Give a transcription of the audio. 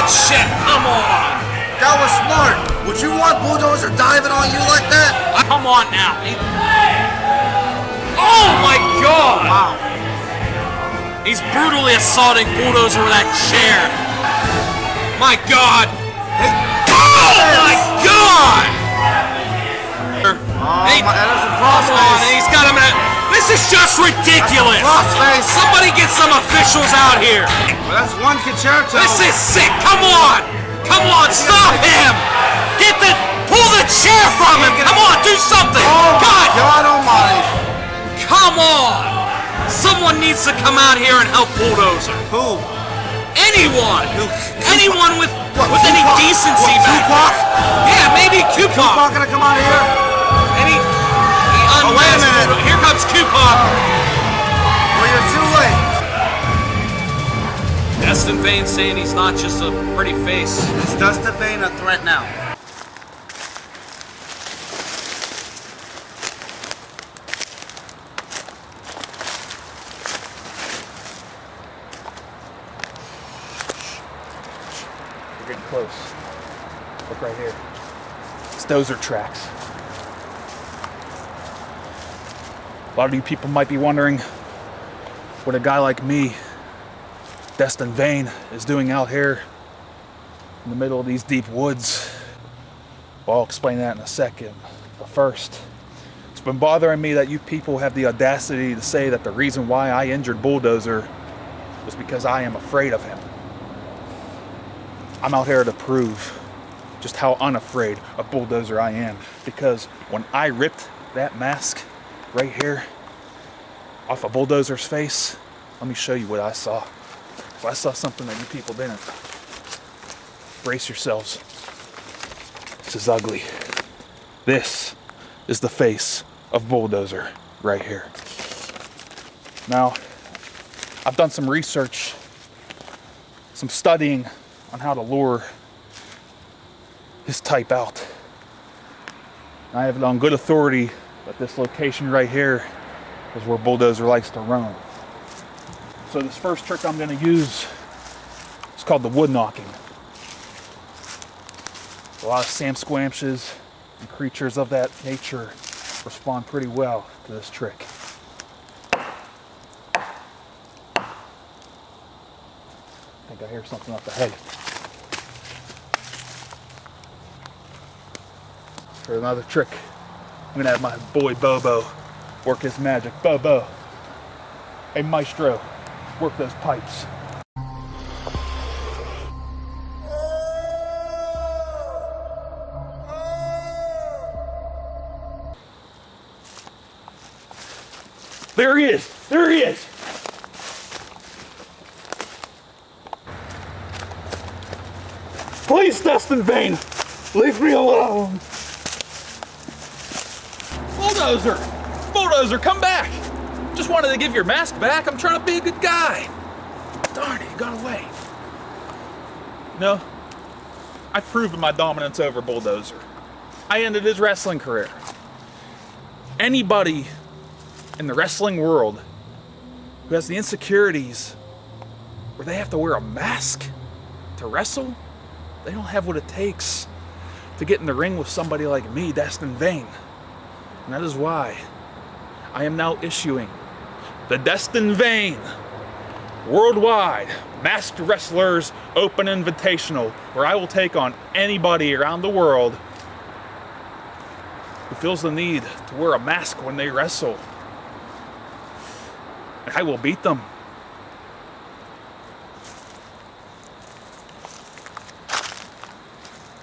shit, come on! That was smart. Would you want Bulldozer diving on you like that? Come on now. Oh my God! Wow. He's brutally assaulting Bulldozer with that chair. My God! Hey. Oh my God! Oh, my, that is a Come on, crossface. and he's got him in a... This is just ridiculous! Crossface. Somebody get some officials out here! Well, that's one concerto. This is sick! Come on! Come on, stop him! Pull the chair from him! Come on, do something! Oh, God! God almighty. Come on! Someone needs to come out here and help Bulldozer. Who? Anyone! Who? Anyone with any Tupac? decency What, back Tupac? there. Yeah, maybe Tupac Tupac. gonna come out here? And he Oh, wait a minute. unmasked. Here comes Tupac. Well, you're too late. Destin Vaine saying he's not just a pretty face. Is Destin Vaine a threat now? We're getting close. Look right here. It's Dozer tracks. A lot of you people might be wondering what a guy like me, Destin Vaine, is doing out here in the middle of these deep woods. Well, I'll explain that in a second. But first, it's been bothering me that you people have the audacity to say that the reason why I injured Bulldozer was because I am afraid of him. I'm out here to prove just how unafraid of Bulldozer I am, because when I ripped that mask right here off of Bulldozer's face, let me show you what I saw. So I saw something that you people didn't. Brace yourselves. This is ugly. This is the face of Bulldozer right here. Now, I've done some research, some studying on how to lure his type out. I have it on good authority that this location right here is where Bulldozer likes to roam. So this first trick I'm going to use is called the wood knocking. A lot of Sam Squamches and creatures of that nature respond pretty well to this trick. I think I hear something up ahead. For another trick, I'm gonna have my boy Bobo work his magic. Bobo, hey maestro, work those pipes. There he is! There he is! Please, Destin Vaine, leave me alone! Bulldozer! Bulldozer, come back! Just wanted to give your mask back. I'm trying to be a good guy. Darn it, you got away. No, I've proven my dominance over Bulldozer. I ended his wrestling career. Anybody in the wrestling world who has the insecurities where they have to wear a mask to wrestle, they don't have what it takes to get in the ring with somebody like me, Destin Vaine. And that is why I am now issuing the Destin Vaine Worldwide Masked Wrestlers Open Invitational, where I will take on anybody around the world who feels the need to wear a mask when they wrestle. I will beat them.